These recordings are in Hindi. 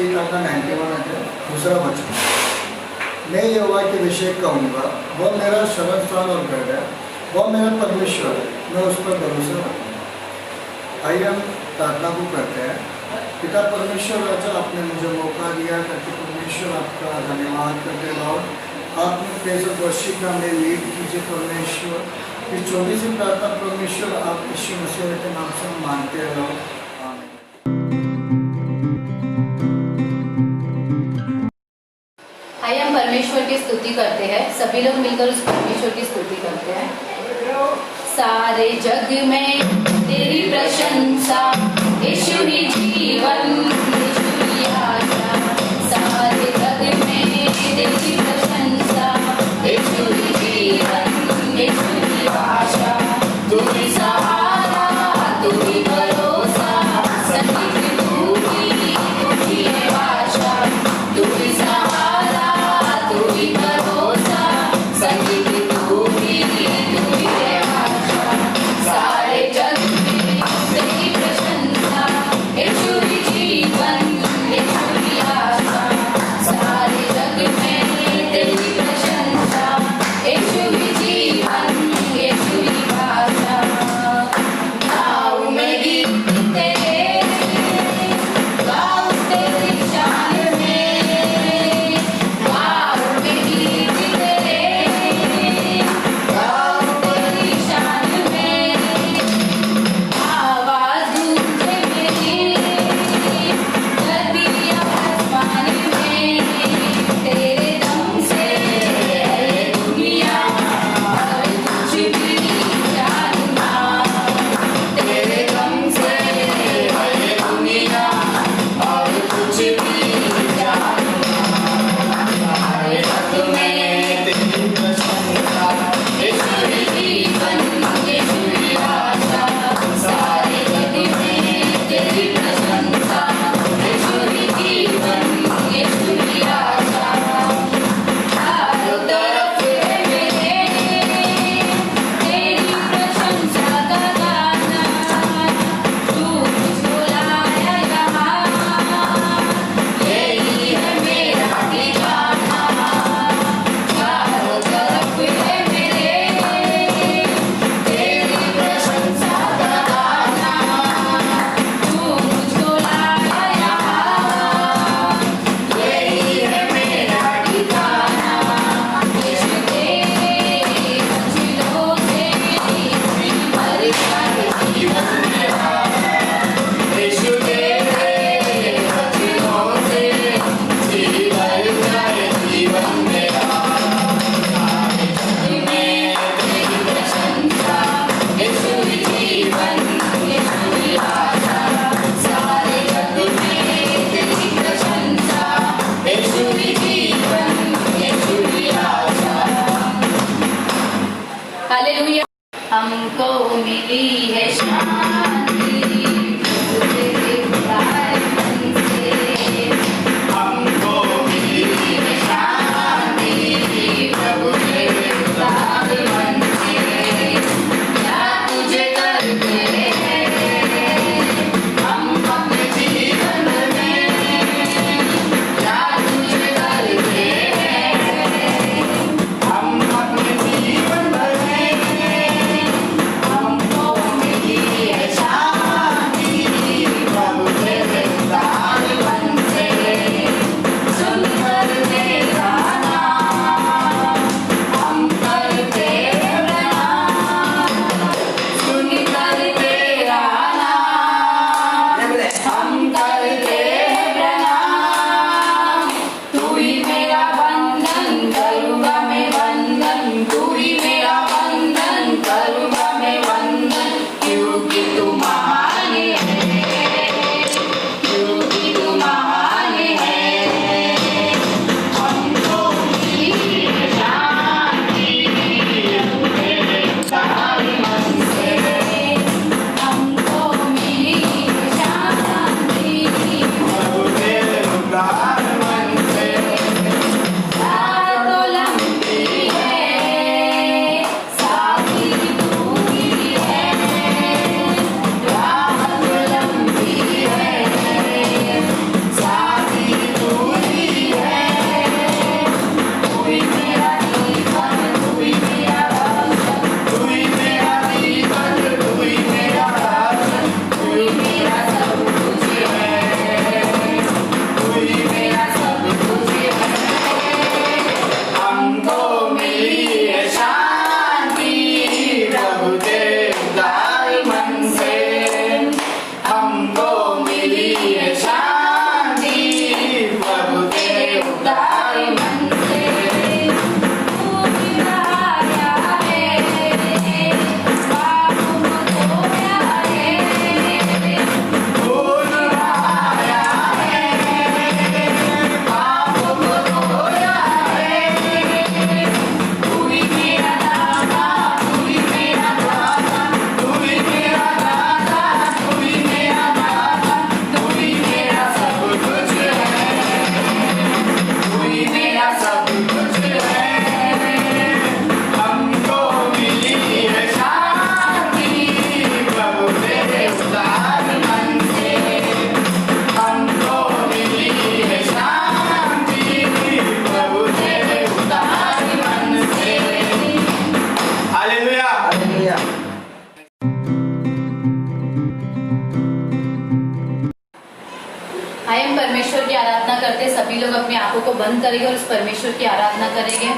एक आपका 91 है, दूसरा वचन। मैं यहोवा के विषय कहूँगा, वह मेरा शरण स्थान और गढ़ है, वह मेरा परमेश्वर है, मैं उस पर भरोसा रखूँगा। आइए हम प्रार्थना को करते हैं। पिता परमेश्वर राजा, आपने मुझे मौका दिया ताकि परमेश्वर आपका धन्यवाद करते रहो। आपने प्रेजेंट वर्शिप का हमें लीड कीजिए परमेश्वर। इस छोटी सी प्रार्थना परमेश्वर आप यीशु मसीह के नाम से मानते रहो। आइए हम परमेश्वर की स्तुति करते हैं। सभी लोग मिलकर उस परमेश्वर की स्तुति करते हैं। सारे जग में तेरी प्रशंसा, यीशु ही जीवन, यीशु ही आशा। सारे जग में तेरी प्रशंसा, यीशु ही जीवन, यीशु ही आशा। तू ही सहारा, तू ही भरोसा, संगीत तू ही है आशा। तू ही सहारा, तू ही भरोसा, संगीत तू ही है आशा। सारे जग में तेरी प्रशंसा, यीशु ही जीवन, यीशु ही आशा। सारे जग में तेरी प्रशंसा, यीशु ही जीवन, यीशु ही आशा। गाऊं मैं गीत तेरे, गाऊं तेरी शान में, गाऊं मैं गीत तेरे, गाऊं तेरी शान में। आवाज़ गूंजे मेरी धरती आसमान में, तेरे दम से है ये दुनिया, और कुछ भी जानू ना। तेरे दम से है ये दुनिया, और कुछ भी जानू ना। सारे जग में तेरी प्रशंसा, यीशु ही जीवन, यीशु ही आशा। सारे जग में तेरी प्रशंसा, यीशु ही जीवन, यीशु ही आशा। चारों तरफ है मेरे तेरी प्रशंसा का गाना, तू मुझको लाया यहाँ, यही है मेरा ठिकाना। चारों तरफ है मेरे तेरी प्रशंसा का गाना, तू मुझको लाया यहाँ, यही है मेरा ठिकाना। यीशु तेरे वचनों से भर कर जीवन मेरा, यीशु तेरे वचनों से भर कर जीवन मेरा। सारे जग में तेरी प्रशंसा, यीशु ही जीवन, यीशु ही आशा। सारे जग में तेरी प्रशंसा, यीशु ही जीवन, यीशु ही आशा। हालेलुया। हमको मिली है शांति प्रभु तेरे उदार मन से, हमको मिली है शांति प्रभु तेरे उदार मन से। क्या तुझे करते हैं हम अपने जीवन में, क्या तुझे करते हैं हम अपने जीवन में। हमको आराधना करते सभी लोग अपनी आंखों को बंद करेंगे और उस परमेश्वर की आराधना करेंगे।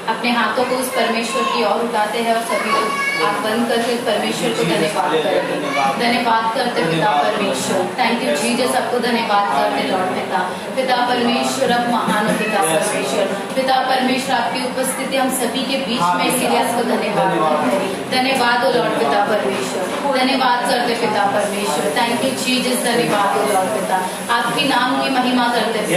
अपने हाथों को उस परमेश्वर की ओर उठाते हैं और सभी लोग आंख बंद करके परमेश्वर को धन्यवाद करेंगे। धन्यवाद करते पिता परमेश्वर, थैंक यू जीसस, सबको धन्यवाद करते लॉर्ड पिता। पिता परमेश्वर अब महान हो पिता परमेश्वर, पिता परमेश्वर आपकी उपस्थिति हम सभी के बीच में, इसीलिए आपको धन्यवाद करते हैं। धन्यवाद हो लॉर्ड पिता परमेश्वर, धन्यवाद करते पिता परमेश्वर, थैंक यू जीसस, धन्यवाद हो लॉर्ड पिता। आपके नाम की महिमा करते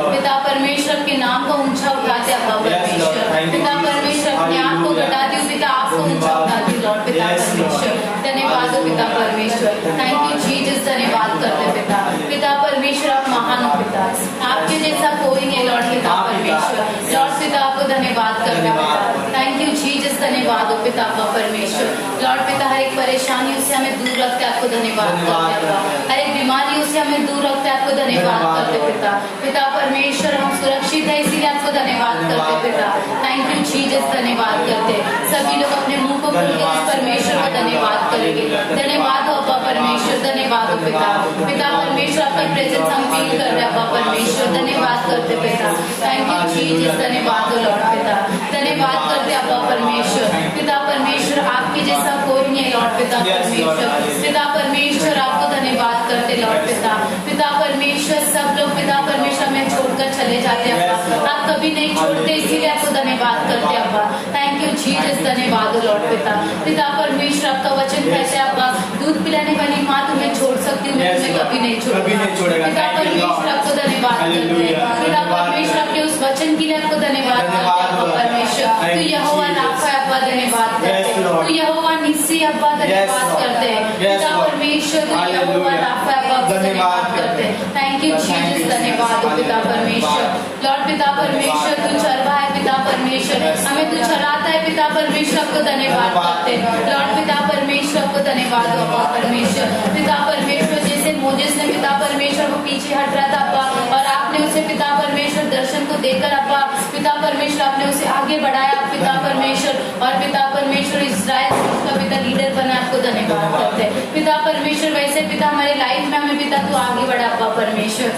पिता परमेश्वर के नाम को ऊंचा उठाते अब्बा परमेश्वर। पिता परमेश्वर अपने आप को घटाती हूँ पिता, आपको ऊंचा उठाती हूँ लॉर्ड पिता परमेश्वर। धन्यवाद हो पिता परमेश्वर, थैंक यू जीसस, धन्यवाद करते पिता। पिता परमेश्वर आप महान हो पिता, आपके जैसा कोई नहीं लॉर्ड पिता परमेश्वर। लॉर्ड पिता आपको धन्यवाद करते पिता, थैंक यू जीसस, धन्यवाद हो पिता परमेश्वर। लॉर्ड पिता हर एक परेशानियों से हमें दूर रखते आपको धन्यवाद करते, हर एक बीमारियों से हमें दूर रखते आपको धन्यवाद करते पिता। पिता परमेश्वर हम सुरक्षित है इसीलिए आपको धन्यवाद करते पिता, थैंक यू जीसस, धन्यवाद करते। सभी लोग अपने मुंह को खोल के परमेश्वर का धन्यवाद करेंगे। धन्यवाद हो अब्बा परमेश्वर, धन्यवाद हो पिता। पिता परमेश्वर आपका प्रेजेंस हम फील कर रहे हैं अब्बा परमेश्वर, धन्यवाद करते पिता, थैंक यू जीसस, धन्यवाद हो लॉर्ड पिता। धन्यवाद करते अब्बा परमेश्वर, पिता परमेश्वर आपके जैसा कोई नहीं है लॉर्ड पिता परमेश्वर। पिता परमेश्वर आपको धन्यवाद करते लॉर्ड पिता। पिता परमेश्वर सब लोग पिता परमेश्वर में छोड़कर चले जाते हैं अब्बा, आप कभी नहीं छोड़ते इसीलिए आपको धन्यवाद करते अब्बा, थैंक यू जीसस, धन्यवाद हो लॉर्ड पिता। पिता परमेश्वर आपका वचन कहते हैं अब्बा, दूध पिलाने वाली माँ तुम्हें छोड़ सकती हूँ, मैं तुम्हें कभी नहीं छोड़ूंगा। पिता परमेश्वर आपको धन्यवाद करते हैं। पिता परमेश्वर आपके उस वचन के लिए आपको धन्यवाद करते हैं अब्बा परमेश्वर। तू यहोवा राफा अब्बा, धन्यवाद करते, तू यहोवा निस्सी अब्बा, धन्यवाद करते हैं। पिता परमेश्वर तू यहोवा राफा अब्बा, धन्यवाद करते हैं, थैंक यू जीसस, धन्यवाद हो पिता परमेश्वर। लॉर्ड पिता परमेश्वर तू चरवा है पिता परमेश्वर, हमें तू चराता है पिता परमेश्वर, आपको धन्यवाद करते हैं लॉर्ड पिता परमेश्वर, आपको धन्यवाद हो अब्बा परमेश्वर। पिता परमेश्वर जैसे मोजेस ने पिता परमेश्वर को पीछे हट रहा था अब्बा और आपने उसे पिता परमेश्वर दर्शन को देकर अब्बा पिता परमेश्वर आपने उसे आगे बढ़ाया पिता परमेश्वर, और पिता परमेश्वर इस्राएल का पिता लीडर बना, आपको धन्यवाद करते हैं पिता परमेश्वर। वैसे पिता हमारे लाइफ में हमें पिता तू आगे बढ़ा अब्बा परमेश्वर।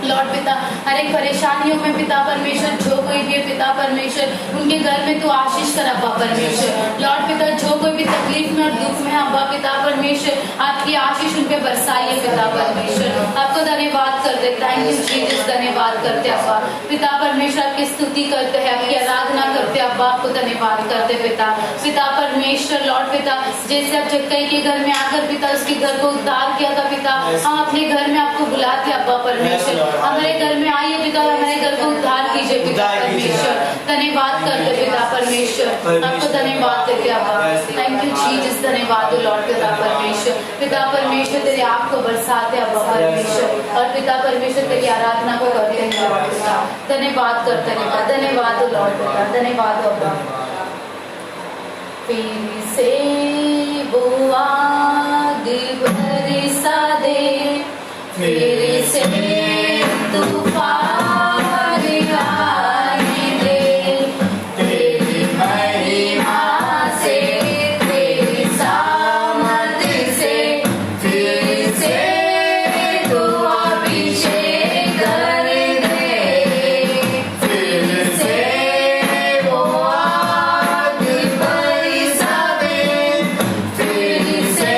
लॉर्ड पिता हर एक परेशानियों में पिता परमेश्वर जो कोई भी है पिता परमेश्वर उनके घर में तू आशीष कर अब्बा परमेश्वर। लॉर्ड पिता जो कोई भी तकलीफ में और दुख में अब्बा पिता परमेश्वर आपकी आशीष उन पे बरसाइए पिता परमेश्वर, आपको धन्यवाद करते, थैंक यू जीसस, धन्यवाद करते अब्बा। पिता परमेश्वर आपकी स्तुति करते हैं, आपकी आराधना करते अब्बा, आपको धन्यवाद करते पिता। पिता परमेश्वर लॉर्ड पिता जैसे आप जक्कई के घर में आकर पिता उसके घर को उद्धार किया था पिता, हम अपने घर में आपको बुलाते अब्बा परमेश्वर, हमारे घर में आइए पिता, हमारे घर को उद्धार कीजिए पिता परमेश्वर। धन्यवाद करते पिता परमेश्वर, आपको धन्यवाद देते अब्बा, थैंक यू जीसस, धन्यवाद लॉर्ड पिता परमेश्वर। पिता परमेश्वर तेरे आप को बरसाते अब्बा परमेश्वर, और पिता परमेश्वर तेरी आराधना को करते हैं लॉर्ड पिता, धन्यवाद करते पिता, धन्यवाद लॉर्ड पिता, धन्यवाद अब्बा। फिर से वो आग बरसा दे, फिर से तूफान आने दे, तेरी महिमा से तेरी सामर्थ से फिर से तू अभिषेक कर दे, फिर से वो आग बरसा दे, फिर से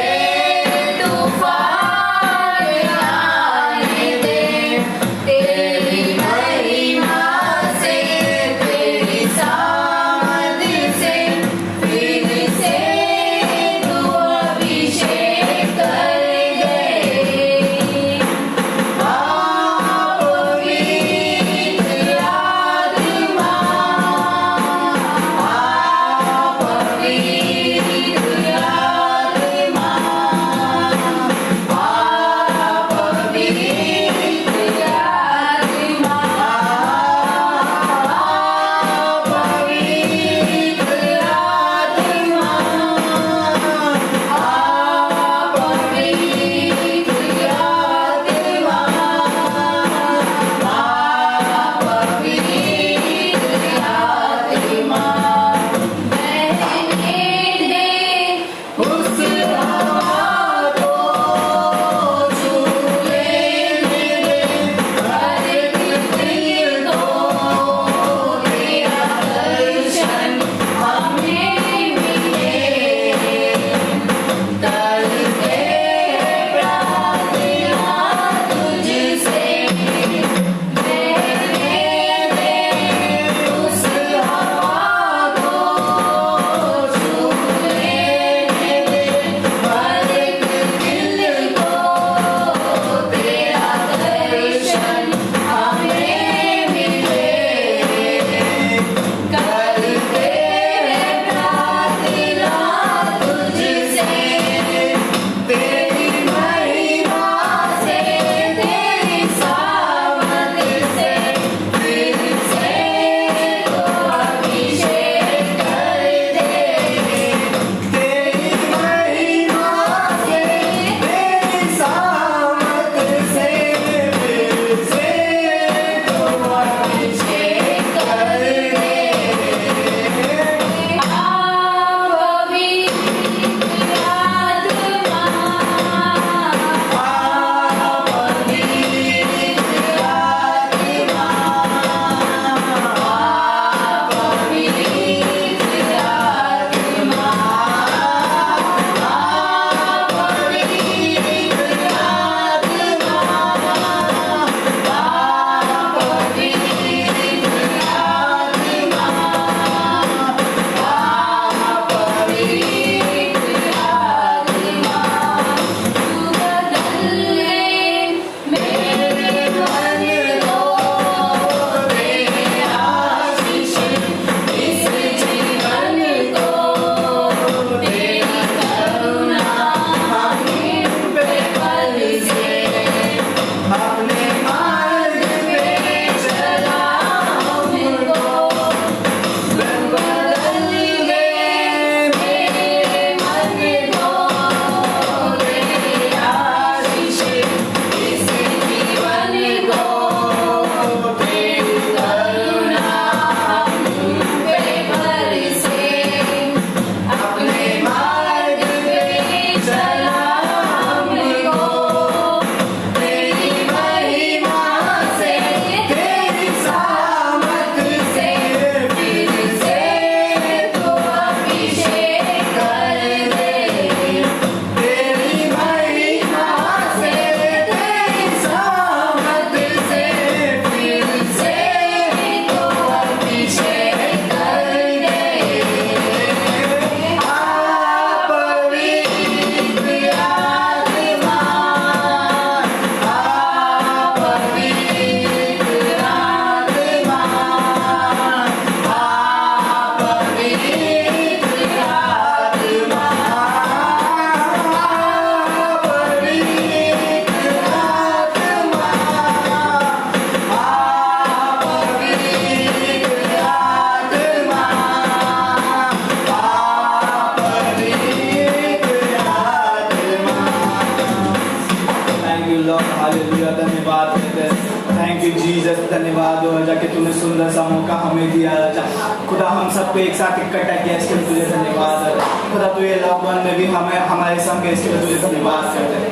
जीसस, धन्यवाद हो राजा कि तूने सुंदर सा मौका हमें दिया राजा। खुदा हम सबको एक साथ इकट्ठा किया, इसके लिए तुझे धन्यवाद है खुदा। तू ये लॉकडाउन में भी हमें हमारे संग है, इसके लिए तुझे धन्यवाद करते हैं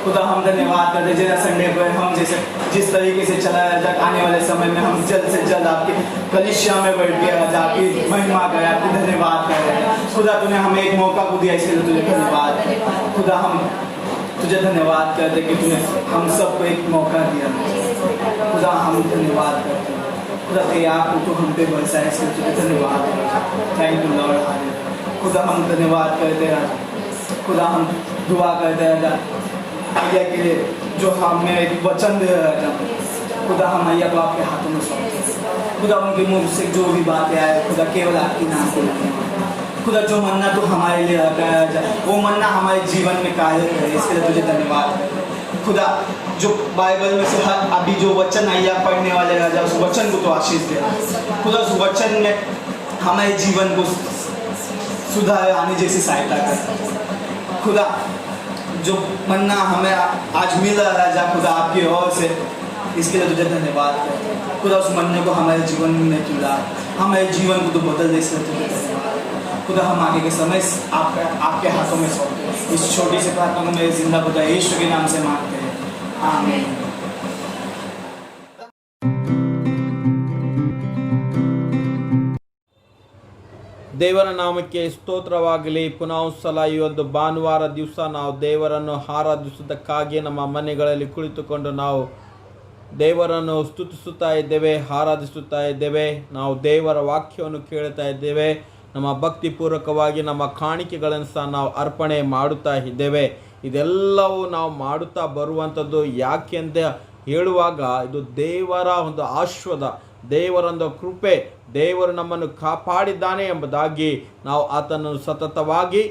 खुदा। हम धन्यवाद करते जैसा संडे पर हम जैसे जिस तरीके से चला राजा, आने वाले समय में हम जल्द से जल्द आपकी कलीसिया में बैठ के राजा आपकी महिमा करें, आपकी धन्यवाद करें खुदा। तूने हमें एक मौका को दिया, इसके लिए तुझे धन्यवाद खुदा। हम तुझे धन्यवाद करते कि तूने हम सबको एक मौका दिया खुदा। हम धन्यवाद करते हैं खुदा तेरे आप तो हम पे बरसा है, इसलिए तुझे धन्यवाद। थैंक यू लॉर्ड खुदा। हम धन्यवाद करते हैं खुदा। हम दुआ करते हैं भैया के लिए जो हमें एक वचन दे रहा था खुदा। हम भैया को आपके हाथों में सौंपते खुदा। उनके मुंह से जो भी बातें आए खुदा केवल आपके नाम को खुदा। जो मन्ना तो हमारे लिए रखा वो मन्ना हमारे जीवन में कार्य करे, इसके लिए तुझे धन्यवाद खुदा। जो बाइबल में से अभी जो वचन आइया पढ़ने वाले राजा, उस वचन को तो आशीष दे खुदा। उस वचन में हमारे जीवन को सुधार आने जैसी सहायता कर खुदा। जो मन्ना हमें आज मिला राजा खुदा आपकी ओर से, इसके लिए तुझे धन्यवाद खुदा। उस मन्ने को हमारे जीवन में तुला, हमारे जीवन को तो बदल दे, इसलिए तुझे धन्यवाद खुदा। हम आगे के समय आपके हाथों में सौंपते हैं। इस छोटी सी प्रार्थना को मेरे जिंदा खुदा यीशु के नाम से मांगते हैं, आमीन। ದೇವರ ನಾಮಕ್ಕೆ ಸ್ತೋತ್ರವಾಗಲಿ. ಪುನಃ ಸಲ ಈ ಒಂದು ಭಾನುವಾರ ದಿವಸ ನಾವು ದೇವರನ್ನು ಆರಾಧಿಸುವುದಕ್ಕಾಗಿ ನಮ್ಮ ಮನೆಗಳಲ್ಲಿ ಕುಳಿತುಕೊಂಡು ನಾವು ದೇವರನ್ನು ಸ್ತುತಿಸುತ್ತಾ ಇದ್ದೇವೆ, ಆರಾಧಿಸುತ್ತಾ ಇದ್ದೇವೆ. ನಾವು ದೇವರ ವಾಕ್ಯವನ್ನು ಕೇಳ್ತಾ ಇದ್ದೇವೆ. ನಮ್ಮ ಭಕ್ತಿಪೂರ್ವಕವಾಗಿ ನಮ್ಮ ಕಾಣಿಕೆಗಳನ್ನು ಸಹ ನಾವು ಅರ್ಪಣೆ ಮಾಡುತ್ತಾ ಇದ್ದೇವೆ. ಇದೆಲ್ಲವೂ ನಾವು ಮಾಡುತ್ತಾ ಬರುವಂಥದ್ದು ಯಾಕೆಂತ ಹೇಳುವಾಗ ಇದು ದೇವರ ಒಂದು ಆಶೀರ್ವಾದ, ದೇವರೊಂದು ಕೃಪೆ, ದೇವರು ನಮ್ಮನ್ನು ಕಾಪಾಡಿದ್ದಾನೆ ಎಂಬುದಾಗಿ ನಾವು ಆತನನ್ನು ಸತತವಾಗಿ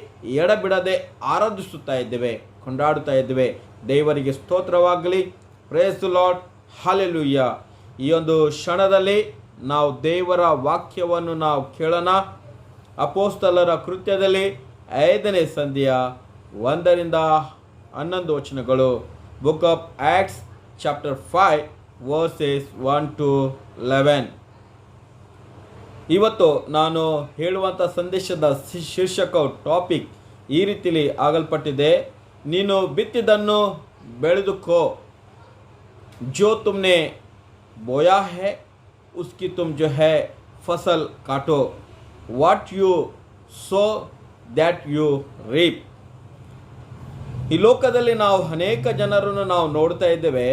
ಎಡಬಿಡದೆ ಆರಾಧಿಸುತ್ತಾ ಇದ್ದೇವೆ, ಕೊಂಡಾಡುತ್ತಾ ಇದ್ದೇವೆ. ದೇವರಿಗೆ ಸ್ತೋತ್ರವಾಗಲಿ. Praise the lord, hallelujah. ಈ ಒಂದು ಕ್ಷಣದಲ್ಲಿ ನಾವು ದೇವರ ವಾಕ್ಯವನ್ನು ನಾವು ಕೇಳೋಣ. ಅಪೊಸ್ತಲರ ಕೃತ್ಯದಲ್ಲಿ 5ನೇ ಸಂಧಿಯ 1ರಿಂದ 11 ವಚನಗಳು. Book of acts chapter 5 versus 1 to 11. ಇವತ್ತು ನಾನು ಹೇಳುವಂಥ ಸಂದೇಶದ ಶೀರ್ಷಕ ಟಾಪಿಕ್ ಈ ರೀತಿಲಿ ಆಗಲ್ಪಟ್ಟಿದೆ. ನೀನು ಬಿತ್ತಿದ್ದನ್ನು ಬೆಳೆದುಕೋ, जो तुमने बोया है उसकी तुम जो है फसल काटो. What you sow that you reap. ಈ ಲೋಕದಲ್ಲಿ ನಾವು ಅನೇಕ ಜನರನ್ನು ನಾವು ನೋಡ್ತಾ ಇದ್ದೇವೆ.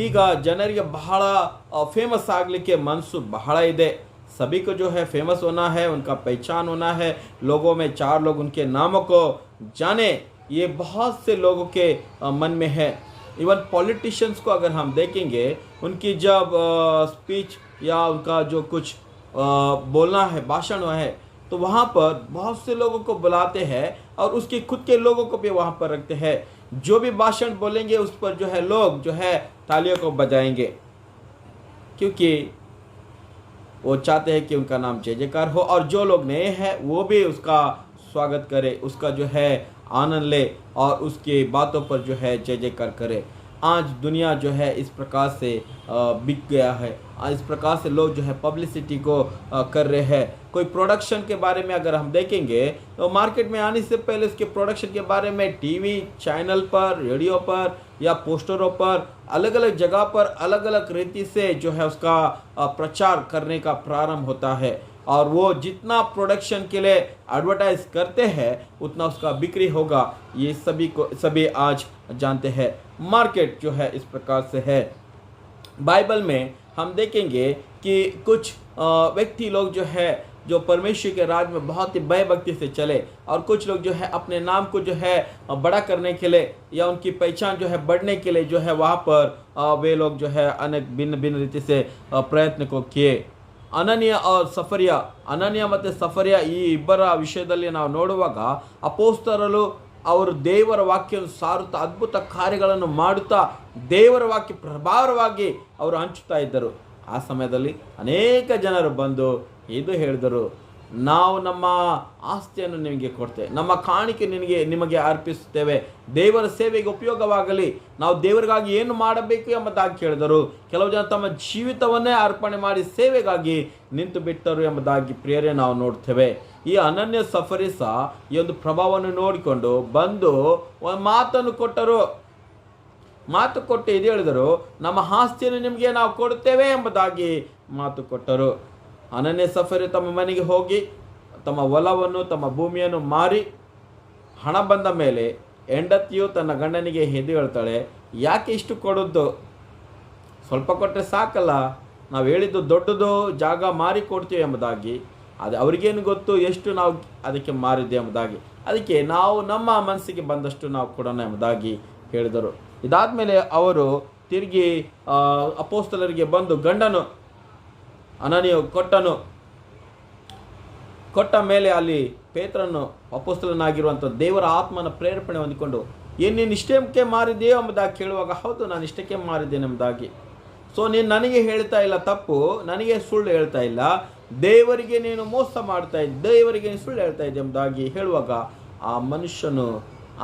ಈಗ ಜನರಿಗೆ ಬಹಳ ಫೇಮಸ್ ಆಗಲಿಕ್ಕೆ ಮನಸ್ಸು ಬಹಳ ಇದೆ. सभी को जो है फेमस होना है, उनका पहचान होना है, लोगों में 4 लोग उनके नामों को जाने, ये बहुत से लोगों के मन में है. इवन पॉलिटिशियंस को अगर हम देखेंगे, उनकी जब स्पीच या उनका जो कुछ बोलना है, भाषण है, तो वहाँ पर बहुत से लोगों को बुलाते हैं और उसके खुद के लोगों को भी वहाँ पर रखते हैं. जो भी भाषण बोलेंगे उस पर जो है लोग जो है तालियों को बजाएंगे, क्योंकि वो चाहते हैं कि उनका नाम जय जयकार हो और जो लोग नए हैं वो भी उसका स्वागत करे, उसका जो है आनंद ले और उसकी बातों पर जो है जय जयकार करे. आज दुनिया जो है इस प्रकार से बिक गया है. इस प्रकार से लोग जो है पब्लिसिटी को कर रहे हैं. कोई प्रोडक्शन के बारे में अगर हम देखेंगे तो मार्केट में आने से पहले उसके प्रोडक्शन के बारे में टीवी चैनल पर, रेडियो पर या पोस्टरों पर, अलग अलग जगह पर अलग अलग रीति से जो है उसका प्रचार करने का प्रारंभ होता है. और वो जितना प्रोडक्शन के लिए एडवर्टाइज करते हैं उतना उसका बिक्री होगा. ये सभी आज जानते हैं. मार्केट जो है इस प्रकार से है. बाइबल में हम देखेंगे कि कुछ व्यक्ति लोग जो है जो परमेश्वर के राज में बहुत ही भयभक्ति से चले और कुछ लोग जो है अपने नाम को जो है बड़ा करने के लिए या उनकी पहचान जो है बढ़ने के लिए जो है वहाँ पर वे लोग जो है अनेक भिन्न रीति से प्रयत्न को किए. ಅನನ್ಯ ಮತ್ತು ಸಫರ್ಯ ಈ ಇಬ್ಬರ ವಿಷಯದಲ್ಲಿ ನಾವು ನೋಡುವಾಗ ಅಪೊಸ್ತಲರು ಅವರು ದೇವರ ವಾಕ್ಯವನ್ನು ಸಾರುತ್ತಾ ಅದ್ಭುತ ಕಾರ್ಯಗಳನ್ನು ಮಾಡುತ್ತಾ ದೇವರ ವಾಕ್ಯ ಪ್ರಭಾವವಾಗಿ ಅವರು ಹಂಚುತ್ತಾ ಇದ್ದರು. ಆ ಸಮಯದಲ್ಲಿ ಅನೇಕ ಜನರು ಬಂದು ಇದು ಹೇಳಿದರು, ನಾವು ನಮ್ಮ ಆಸ್ತಿಯನ್ನು ನಿನಗೆ ಕೊಡ್ತೇವೆ, ನಮ್ಮ ಕಾಣಿಕೆ ನಿಮಗೆ ಅರ್ಪಿಸುತ್ತೇವೆ, ದೇವರ ಸೇವೆಗೆ ಉಪಯೋಗವಾಗಲಿ. ನಾವು ದೇವರಿಗಾಗಿ ಏನು ಮಾಡಬೇಕು ಎಂಬುದಾಗಿ ಕೇಳಿದರು. ಕೆಲವು ಜನ ತಮ್ಮ ಜೀವಿತವನ್ನೇ ಅರ್ಪಣೆ ಮಾಡಿ ಸೇವೆಗಾಗಿ ನಿಂತು ಬಿಟ್ಟರು ಎಂಬುದಾಗಿ ಪ್ರಿಯರೇ ನಾವು ನೋಡ್ತೇವೆ. ಈ ಅನನ್ಯ ಸಫರಿಸ ಈ ಒಂದು ಪ್ರಭಾವವನ್ನು ನೋಡಿಕೊಂಡು ಬಂದು ಒಂದು ಮಾತನ್ನು ಕೊಟ್ಟರು. ಮಾತು ಕೊಟ್ಟು ಇದು ಹೇಳಿದರು, ನಮ್ಮ ಆಸ್ತಿಯನ್ನು ನಿಮಗೆ ನಾವು ಕೊಡುತ್ತೇವೆ ಎಂಬುದಾಗಿ ಮಾತು ಕೊಟ್ಟರು. ಅನನ್ಯ ಸಫರಿ ತಮ್ಮ ಮನೆಗೆ ಹೋಗಿ ತಮ್ಮ ಹೊಲವನ್ನು ತಮ್ಮ ಭೂಮಿಯನ್ನು ಮಾರಿ ಹಣ ಬಂದ ಮೇಲೆ ಹೆಂಡತಿಯು ತನ್ನ ಗಂಡನಿಗೆ ಎದ್ದು ಹೇಳ್ತಾಳೆ, ಯಾಕೆ ಇಷ್ಟು ಕೊಡೋದು, ಸ್ವಲ್ಪ ಕೊಟ್ಟರೆ ಸಾಕಲ್ಲ, ನಾವು ಹೇಳಿದ್ದು ದೊಡ್ಡದು ಜಾಗ ಮಾರಿ ಕೊಡ್ತೀವಿ ಎಂಬುದಾಗಿ. ಅದು ಅವ್ರಿಗೇನು ಗೊತ್ತು ಎಷ್ಟು ನಾವು ಅದಕ್ಕೆ ಮಾರಿದ್ದೆ ಎಂಬುದಾಗಿ. ಅದಕ್ಕೆ ನಾವು ನಮ್ಮ ಮನಸ್ಸಿಗೆ ಬಂದಷ್ಟು ನಾವು ಕೊಡೋಣ ಎಂಬುದಾಗಿ ಹೇಳಿದರು. ಇದಾದ ಮೇಲೆ ಅವರು ತಿರುಗಿ ಅಪೋಸ್ತಲರಿಗೆ ಬಂದು ಗಂಡನು ಅನನೀಯ ಕೊಟ್ಟ ಮೇಲೆ ಅಲ್ಲಿ ಪೇತ್ರನು ಅಪೋಸ್ತಲನಾಗಿರುವಂಥ ದೇವರ ಆತ್ಮನ ಪ್ರೇರೇಪಣೆ ಹೊಂದಿಕೊಂಡು ನೀನು ಇಷ್ಟಕ್ಕೆ ಮಾರಿದೆಯೋ ಎಂಬುದಾಗಿ ಕೇಳುವಾಗ, ಹೌದು ನಾನು ಇಷ್ಟಕ್ಕೆ ಮಾರಿದ್ದೇನೆ ಎಂಬುದಾಗಿ. ಸೊ ನೀನು ನನಗೆ ಹೇಳ್ತಾ ಇಲ್ಲ ತಪ್ಪು, ನನಗೆ ಸುಳ್ಳು ಹೇಳ್ತಾ ಇಲ್ಲ, ದೇವರಿಗೆ ನೀನು ಮೋಸ ಮಾಡ್ತಾ ಇದ್ದ, ದೇವರಿಗೆ ನೀನು ಸುಳ್ಳು ಹೇಳ್ತಾ ಇದ್ದೆ ಎಂಬುದಾಗಿ ಹೇಳುವಾಗ ಆ ಮನುಷ್ಯನು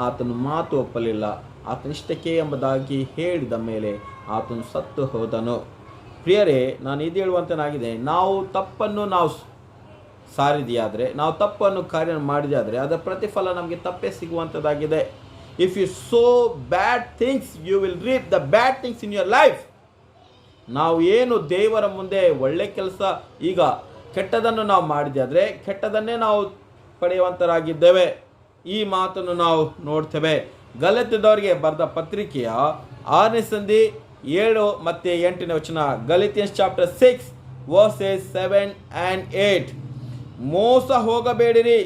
ಆತನು ಮಾತು ಒಪ್ಪಲಿಲ್ಲ. ಆತನ ಇಷ್ಟಕ್ಕೆ ಎಂಬುದಾಗಿ ಹೇಳಿದ ಮೇಲೆ ಆತನು ಸತ್ತು ಹೋದನು. ಪ್ರಿಯರೇ, ನಾನು ಇದು ಹೇಳುವಂತನಾಗಿದೆ, ನಾವು ತಪ್ಪನ್ನು ನಾವು ಸಾರಿದೆಯಾದರೆ, ನಾವು ತಪ್ಪನ್ನು ಕಾರ್ಯ ಮಾಡಿದಾದರೆ ಅದರ ಪ್ರತಿಫಲ ನಮಗೆ ತಪ್ಪೇ ಸಿಗುವಂಥದ್ದಾಗಿದೆ. If you sow bad things you will reap the bad things in your life. ನಾವು ಏನು ದೇವರ ಮುಂದೆ ಒಳ್ಳೆ ಕೆಲಸ, ಈಗ ಕೆಟ್ಟದನ್ನು ನಾವು ಮಾಡಿದಾದರೆ ಕೆಟ್ಟದನ್ನೇ ನಾವು ಪಡೆಯುವಂತರಾಗಿದ್ದೇವೆ. ಈ ಮಾತನ್ನು ನಾವು ನೋಡ್ತೇವೆ. ಗಲಾತ್ಯದವರಿಗೆ ಬರೆದ ಪತ್ರಿಕೆಯ 6ನೇ ಸಂಧಿ 7 ಮತ್ತು 8ನೇ ವಚನ. ಗಲಾತಿಯನ್ಸ್ ಚಾಪ್ಟರ್ 6 ವರ್ಸಸ್ 7 and 8. ಮೋಸ ಹೋಗಬೇಡಿರಿ,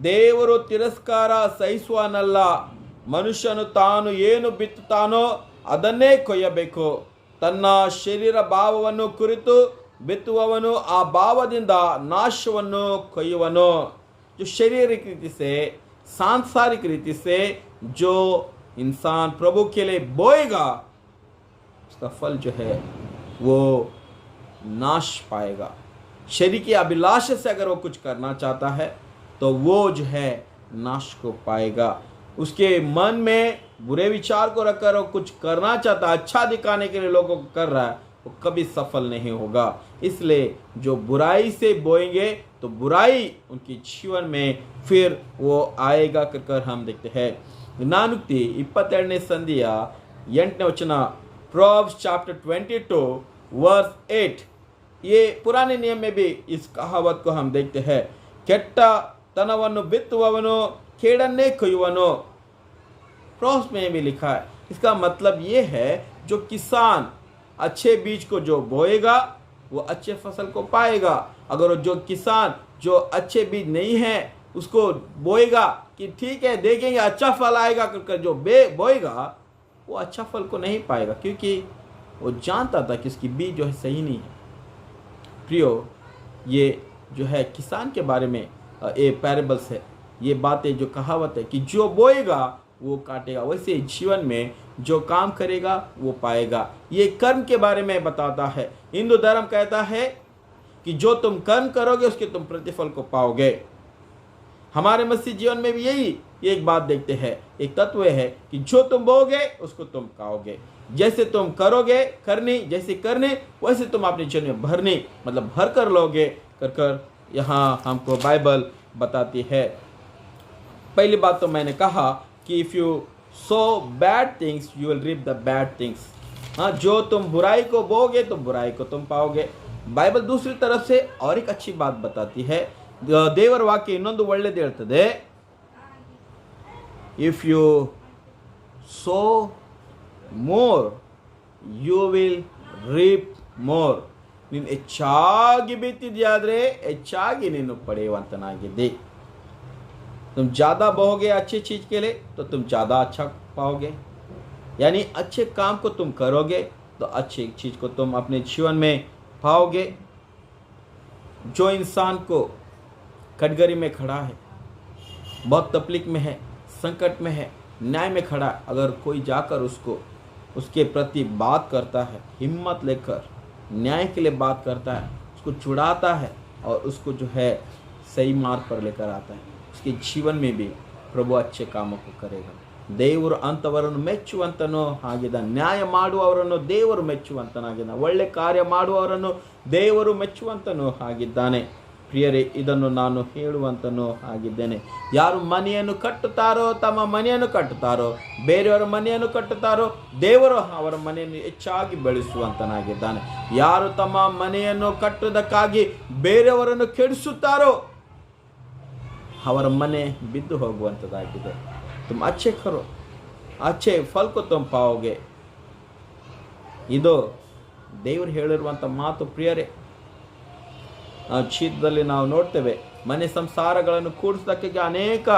ದೇವರು ತಿರಸ್ಕಾರ ಸಹಿಸುವನಲ್ಲ. ಮನುಷ್ಯನು ತಾನು ಏನು ಬಿತ್ತುತ್ತಾನೋ ಅದನ್ನೇ ಕೊಯ್ಯಬೇಕು. ತನ್ನ ಶರೀರ ಭಾವವನ್ನು ಕುರಿತು ಬಿತ್ತುವವನು ಆ ಭಾವದಿಂದ ನಾಶವನ್ನು ಕೊಯ್ಯುವನು. जो शारीरिक रीति से, सांसारिक रीति से जो इंसान प्रभु के लिए बोएगा उसका फल जो है वो नाश पाएगा. शरीर की अभिलाषा से अगर वो कुछ करना चाहता है तो वो जो है नाश को पाएगा. उसके मन में बुरे विचार को रखकर वो कुछ करना चाहता है, अच्छा दिखाने के लिए लोगों को कर रहा है, वो कभी सफल नहीं होगा. इसलिए जो बुराई से बोएंगे तो बुराई उनके जीवन में फिर वो आएगा कर हम देखते हैं. ಜ್ಞಾನೋಕ್ತಿ 22ನೇ ಸಂಧಿಯ 8ನೇ ವಚನ. Proverbs chapter 22 verse 8. ये पुराने नियम में भी इस कहावत को हम देखते हैं. ಕೆಟ್ಟತನವನ್ನು ಬಿತ್ತುವವನು ಕೇಡನ್ನೇ ಕೊಯ್ಯುವನು. प्रोव्स में भी लिखा है. इसका मतलब ये है जो किसान अच्छे बीज को जो बोएगा वो अच्छे फसल को पाएगा. अगर जो किसान जो अच्छे बीज नहीं है उसको बोएगा कि ठीक है देखेंगे अच्छा फल आएगा कर जो बोएगा वो अच्छा फल को नहीं पाएगा, क्योंकि वो जानता था कि उसकी बीज जो है सही नहीं है. प्रियो, ये जो है किसान के बारे में ये पैराबल्स है, ये बातें जो कहावत है कि जो बोएगा वो काटेगा. वैसे जीवन में जो काम करेगा वो पाएगा. ये कर्म के बारे में बताता है. हिंदू धर्म कहता है कि जो तुम कर्म करोगे उसके तुम प्रतिफल को पाओगे. हमारे मसीह जीवन में भी यही एक बात देखते हैं. एक तत्व है कि जो तुम बोओगे उसको तुम खाओगे. जैसे तुम करोगे करनी, जैसे करने वैसे तुम अपने जीवन में भरनी, मतलब भर कर लोगे कर यहाँ हमको बाइबल बताती है. पहली बात तो मैंने कहा कि if you sow bad things you will reap the bad things. हाँ, जो तुम बुराई को बोगे तो बुराई को तुम पाओगे. बाइबल दूसरी तरफ से और एक अच्छी बात बताती है. ದೇವರ ವಾಕ್ಯ ಇನ್ನೊಂದು ಒಳ್ಳೆಯದು ಹೇಳ್ತದೆ. If you sow more you will reap more. ನೀನು ಹೆಚ್ಚಾಗಿ ಬಿತ್ತಿದ್ಯಾದರೆ ಹೆಚ್ಚಾಗಿ ನೀನು ಪಡೆಯುವಂತನಾಗಿದ್ದಿ. तुम ज़्यादा बोओगे अच्छी चीज़ के लिए तो तुम ज़्यादा अच्छा पाओगे. यानी अच्छे काम को तुम करोगे तो अच्छी चीज़ को तुम अपने जीवन में पाओगे. जो इंसान को कटघरे में खड़ा है, बहुत तकलीफ में है, संकट में है, न्याय में खड़ा है, अगर कोई जाकर उसके प्रति बात करता है, हिम्मत लेकर न्याय के लिए बात करता है, उसको छुड़ाता है और उसको जो है सही मार्ग पर लेकर आता है, उसके जीवन में भी प्रभु अच्छे कामों को करेगा. ದೇವರು ಅಂಥವರನ್ನು ಮೆಚ್ಚುವಂತನೂ ಆಗಿದ್ದಾನೆ. ನ್ಯಾಯ ಮಾಡುವವರನ್ನು ದೇವರು ಮೆಚ್ಚುವಂತನಾಗಿದ್ದಾನೆ. ಒಳ್ಳೆ ಕಾರ್ಯ ಮಾಡುವವರನ್ನು ದೇವರು ಮೆಚ್ಚುವಂತನೂ ಆಗಿದ್ದಾನೆ. ಪ್ರಿಯರೇ, ಇದನ್ನು ನಾನು ಹೇಳುವಂತನೂ ಆಗಿದ್ದೇನೆ. ಯಾರು ಮನೆಯನ್ನು ಕಟ್ಟುತ್ತಾರೋ, ತಮ್ಮ ಮನೆಯನ್ನು ಕಟ್ಟುತ್ತಾರೋ, ಬೇರೆಯವರ ಮನೆಯನ್ನು ಕಟ್ಟುತ್ತಾರೋ, ದೇವರು ಅವರ ಮನೆಯನ್ನು ಹೆಚ್ಚಾಗಿ ಬೆಳೆಸುವಂತನಾಗಿದ್ದಾನೆ. ಯಾರು ತಮ್ಮ ಮನೆಯನ್ನು ಕಟ್ಟುವುದಕ್ಕಾಗಿ ಬೇರೆಯವರನ್ನು ಕೆಡಿಸುತ್ತಾರೋ, ಅವರ ಮನೆ ಬಿದ್ದು ಹೋಗುವಂಥದ್ದಾಗಿದೆ. तुम अच्छे करो, अच्छे फल को तुम पाओगे. ಇದು ದೇವರು ಹೇಳಿರುವಂಥ ಮಾತು. ಪ್ರಿಯರೇ, ಶೀತದಲ್ಲಿ ನಾವು ನೋಡ್ತೇವೆ, ಮನೆ ಸಂಸಾರಗಳನ್ನು ಕೂಡಿಸೋದಕ್ಕೆ ಅನೇಕ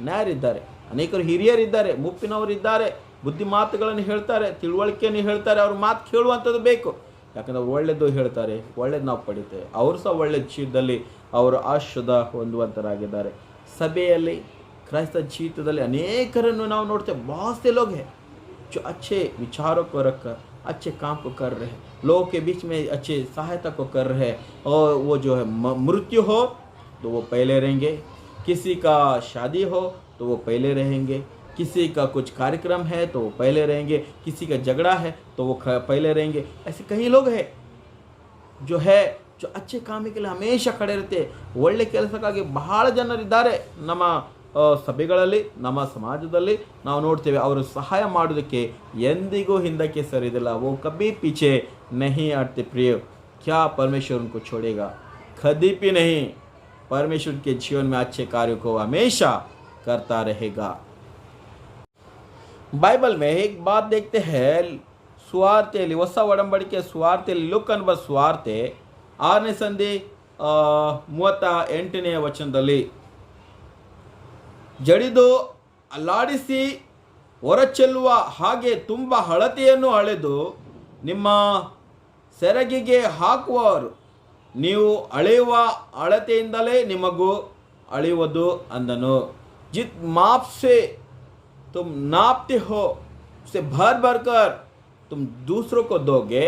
ನ್ಯಾಯರಿದ್ದಾರೆ, ಅನೇಕರು ಹಿರಿಯರಿದ್ದಾರೆ, ಮುಪ್ಪಿನವರಿದ್ದಾರೆ, ಬುದ್ಧಿ ಮಾತುಗಳನ್ನು ಹೇಳ್ತಾರೆ, ತಿಳುವಳಿಕೆಯನ್ನು ಹೇಳ್ತಾರೆ. ಅವ್ರ ಮಾತು ಕೇಳುವಂಥದ್ದು ಬೇಕು, ಯಾಕಂದರೆ ಅವ್ರು ಒಳ್ಳೆಯದು ಹೇಳ್ತಾರೆ, ಒಳ್ಳೇದು ನಾವು ಪಡಿತೇವೆ. ಅವರು ಸಹ ಒಳ್ಳೆಯ ಜೀವಿತದಲ್ಲಿ ಅವರು ಆಶೀರ್ವಾದ ಹೊಂದುವಂತರಾಗಿದ್ದಾರೆ. ಸಭೆಯಲ್ಲಿ, क्राइस्त जीवितದಲ್ಲಿ अनेकरನ್ನು ನಾವು ನೋಡ್ತೇವೆ. बहुत से लोग हैं जो अच्छे विचारों को रखकर अच्छे काम को कर रहे हैं, लोगों के बीच में अच्छे सहायता को कर रहे हैं. और वो जो है मृत्यु हो तो वो पहले रहेंगे, किसी का शादी हो तो वो पहले रहेंगे, किसी का कुछ कार्यक्रम है तो वो पहले रहेंगे, किसी का झगड़ा है तो वो पहले रहेंगे. ऐसे कई लोग हैं जो अच्छे काम के लिए हमेशा खड़े रहते हैं. ಒಳ್ಳೆ ಕೆಲಸಕ್ಕಾಗಿ ಬಹಳ ಜನರಿದ್ದಾರೆ ನಮ್ಮ ಸಭೆಗಳಲ್ಲಿ, ನಮ್ಮ ಸಮಾಜದಲ್ಲಿ ನಾವು ನೋಡ್ತೇವೆ. ಅವರು ಸಹಾಯ ಮಾಡೋದಕ್ಕೆ ಎಂದಿಗೂ ಹಿಂದಕ್ಕೆ ಸರಿದಿಲ್ಲ. वो कभी पीछे नहीं हटते. प्रिय, क्या परमेश्वर उनको छोड़ेगा? कभी भी नहीं. परमेश्वर के जीवन में अच्छे कार्यों को हमेशा करता रहेगा. बाइबल में एक बात देखते हैं, ಸುವಾರ್ತೆಯಲ್ಲಿ, ಹೊಸ ಒಡಂಬಡಿಕೆ ಸುವಾರ್ತೆಯಲ್ಲಿ, ಲೂಕನ ಸುವಾರ್ತೆ 6ನೇ ಸಂಧಿ 38ನೇ ವಚನದಲ್ಲಿ, ಜಡಿದು ಅಲ್ಲಾಡಿಸಿ ಹೊರಚೆಲ್ಲುವ ಹಾಗೆ ತುಂಬ ಅಳತೆಯನ್ನು ಅಳೆದು ನಿಮ್ಮ ಸೆರಗಿಗೆ ಹಾಕುವವರು, ನೀವು ಅಳೆಯುವ ಅಳತೆಯಿಂದಲೇ ನಿಮಗೂ ಅಳೆಯುವುದು ಅಂದನು. जित माप से तुम नापते हो उसे भर भर कर तुम दूसरों को दोगे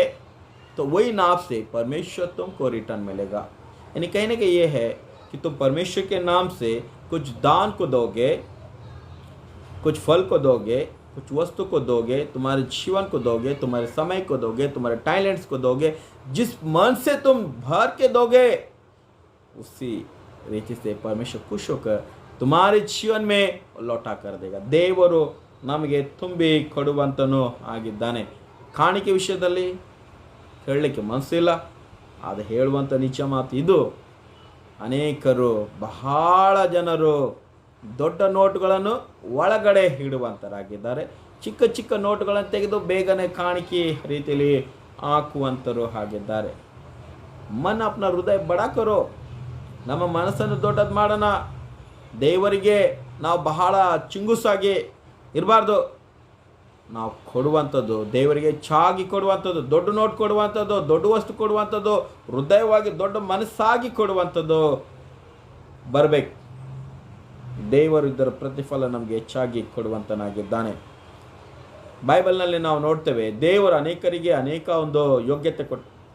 तो वही नाप से परमेश्वर तुमको रिटर्न मिलेगा. यानी कहने का ये है कि तुम परमेश्वर के नाम से कुछ दान को दोगे, कुछ फल को दोगे, कुछ वस्तु को दोगे, तुम्हारे जीवन को दोगे, तुम्हारे समय को दोगे, तुम्हारे टैलेंट्स को दोगे. जिस मन से तुम भर के दोगे उसी रीति से परमेश्वर खुश होकर तुम्हारे जीवन में लौटा कर देगा. ದೇವರು ನಮಗೆ ತುಂಬಿ ಕೊಡುವಂತನೂ ಆಗಿದ್ದಾನೆ. ಕಾಣಿಕೆ ವಿಷಯದಲ್ಲಿ ಹೇಳಲಿಕ್ಕೆ ಮನಸ್ಸಿಲ್ಲ, ಅದು ಹೇಳುವಂಥ ನಿಜ ಮಾತು ಇದು. ಅನೇಕರು, ಬಹಳ ಜನರು ದೊಡ್ಡ ನೋಟುಗಳನ್ನು ಒಳಗಡೆ ಇಡುವಂತರಾಗಿದ್ದಾರೆ. ಚಿಕ್ಕ ಚಿಕ್ಕ ನೋಟುಗಳನ್ನು ತೆಗೆದು ಬೇಗನೆ ಕಾಣಿಕೆ ರೀತಿಯಲ್ಲಿ ಹಾಕುವಂತರು ಆಗಿದ್ದಾರೆ. ಮನ ಅಪ್ನ ಹೃದಯ ಬಡಕರು, ನಮ್ಮ ಮನಸ್ಸನ್ನು ದೊಡ್ಡದು ಮಾಡೋಣ. ದೇವರಿಗೆ ನಾವು ಬಹಳ ಚಿಂಗುಸಾಗಿ ಇರಬಾರ್ದು. ನಾವು ಕೊಡುವಂಥದ್ದು ದೇವರಿಗೆ ಹೆಚ್ಚಾಗಿ ಕೊಡುವಂಥದ್ದು, ದೊಡ್ಡ ನೋಟ್ ಕೊಡುವಂಥದ್ದು, ದೊಡ್ಡ ವಸ್ತು ಕೊಡುವಂಥದ್ದು, ಹೃದಯವಾಗಿ ದೊಡ್ಡ ಮನಸ್ಸಾಗಿ ಕೊಡುವಂಥದ್ದು ಬರಬೇಕು. ದೇವರು ಇದರ ಪ್ರತಿಫಲ ನಮಗೆ ಹೆಚ್ಚಾಗಿ ಕೊಡುವಂತನಾಗಿದ್ದಾನೆ. ಬೈಬಲ್ನಲ್ಲಿ ನಾವು ನೋಡ್ತೇವೆ, ದೇವರು ಅನೇಕರಿಗೆ ಅನೇಕ ಒಂದು ಯೋಗ್ಯತೆ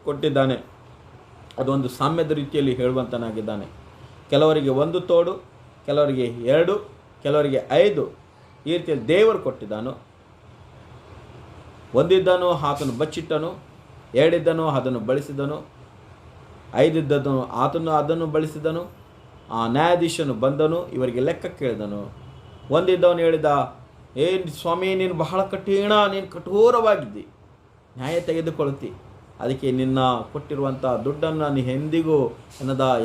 ಕೊಟ್ಟಿದ್ದಾನೆ. ಅದೊಂದು ಸಾಮ್ಯದ ರೀತಿಯಲ್ಲಿ ಹೇಳುವಂತನಾಗಿದ್ದಾನೆ. ಕೆಲವರಿಗೆ 1 ತೋಡು, ಕೆಲವರಿಗೆ 2, ಕೆಲವರಿಗೆ 5, ಈ ರೀತಿಯಲ್ಲಿ ದೇವರು ಕೊಟ್ಟಿದ್ದಾನು. ಒಂದಿದ್ದನು ಆತನು ಬಚ್ಚಿಟ್ಟನು, 2 ಇದ್ದನು ಅದನ್ನು ಬಳಸಿದನು, 5 ಇದ್ದನು ಆತನು ಅದನ್ನು ಬಳಸಿದನು. ಆ ನ್ಯಾಯಾಧೀಶನು ಬಂದನು, ಇವರಿಗೆ ಲೆಕ್ಕ ಕೇಳಿದನು. ಒಂದಿದ್ದವನು ಹೇಳಿದ, ಸ್ವಾಮಿ, ನೀನು ಬಹಳ ಕಠಿಣ, ನೀನು ಕಠೋರವಾಗಿದ್ದಿ, ನ್ಯಾಯ ತೆಗೆದುಕೊಳ್ಳುತ್ತಿ, ಅದಕ್ಕೆ ನಿನ್ನ ಕೊಟ್ಟಿರುವಂಥ ದುಡ್ಡನ್ನು ನಾನು ಎಂದಿಗೂ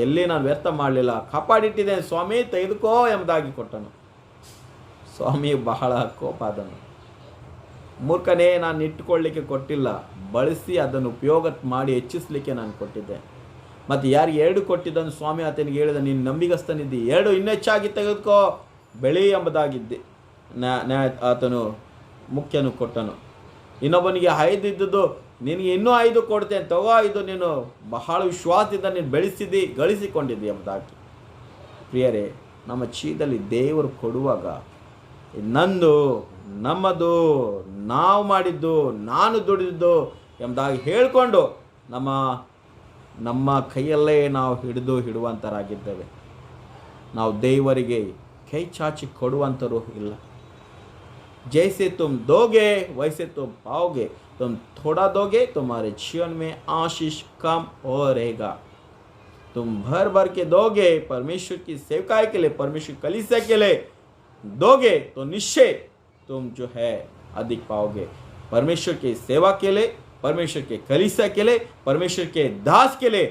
ಎಲ್ಲಿ ನಾನು ವ್ಯರ್ಥ ಮಾಡಲಿಲ್ಲ, ಕಾಪಾಡಿಟ್ಟಿದ್ದೇನೆ ಸ್ವಾಮಿ, ತೆಗೆದುಕೋ ಎಂಬುದಾಗಿ ಕೊಟ್ಟನು. ಸ್ವಾಮಿ ಬಹಳ ಕೋಪ ಆದನು. ಮೂರ್ಖನೇ, ನಾನು ಇಟ್ಟುಕೊಳ್ಳಲಿಕ್ಕೆ ಕೊಟ್ಟಿಲ್ಲ, ಬಳಸಿ ಅದನ್ನು ಉಪಯೋಗ ಮಾಡಿ ಹೆಚ್ಚಿಸಲಿಕ್ಕೆ ನಾನು ಕೊಟ್ಟಿದ್ದೆ. ಮತ್ತು ಯಾರಿಗೆ 2 ಕೊಟ್ಟಿದ್ದನು, ಸ್ವಾಮಿ ಆತನಿಗೆ ಹೇಳಿದ, ನೀನು ನಂಬಿಗಸ್ತನಿದ್ದಿ, 2 ಇನ್ನೂ ಹೆಚ್ಚಾಗಿ ತೆಗೆದುಕೋ, ಬೆಳಿ ಎಂಬುದಾಗಿದ್ದೆ. ಆತನು ಮುಖ್ಯನು ಕೊಟ್ಟನು. ಇನ್ನೊಬ್ಬನಿಗೆ 5 ಇದ್ದದ್ದು, ನಿನಗೆ ಇನ್ನೂ 5 ಕೊಡ್ತೇನೆ, ತಗೋ, 5 ನೀನು ಬಹಳ ವಿಶ್ವಾಸದಿಂದ ನೀನು ಬೆಳೆಸಿದ್ದಿ, ಗಳಿಸಿಕೊಂಡಿದ್ದಿ ಎಂಬುದಾಗಿ. ಪ್ರಿಯರೇ, ನಮ್ಮ ಜೀವಿತದಲ್ಲಿ ದೇವರು ಕೊಡುವಾಗ ನಂದು, ನಮ್ಮದು, ನಾವು ಮಾಡಿದ್ದು, ನಾನು ದುಡಿದಿದ್ದು ಎಂಬುದಾಗಿ ಹೇಳಿಕೊಂಡು ನಮ್ಮ ಕೈಯಲ್ಲೇ ನಾವು ಹಿಡಿದುವಂತರಾಗಿದ್ದೇವೆ. ನಾವು ದೇವರಿಗೆ ಕೈ ಚಾಚಿ ಕೊಡುವಂಥರು ಇಲ್ಲ. जैसे तुम दोगे वैसे तुम पाओगे. तुम थोड़ा दोगे तुम्हारे जीवन में आशीष कम हो रहेगा. तुम भर भर के दोगे परमेश्वर की सेवकाई के लिए, परमेश्वर कलीसिया के लिए दोगे तो निश्चय तुम जो है अधिक पाओगे. परमेश्वर की सेवा के लिए, परमेश्वर के कलीसिया के लिए, परमेश्वर के दास के लिए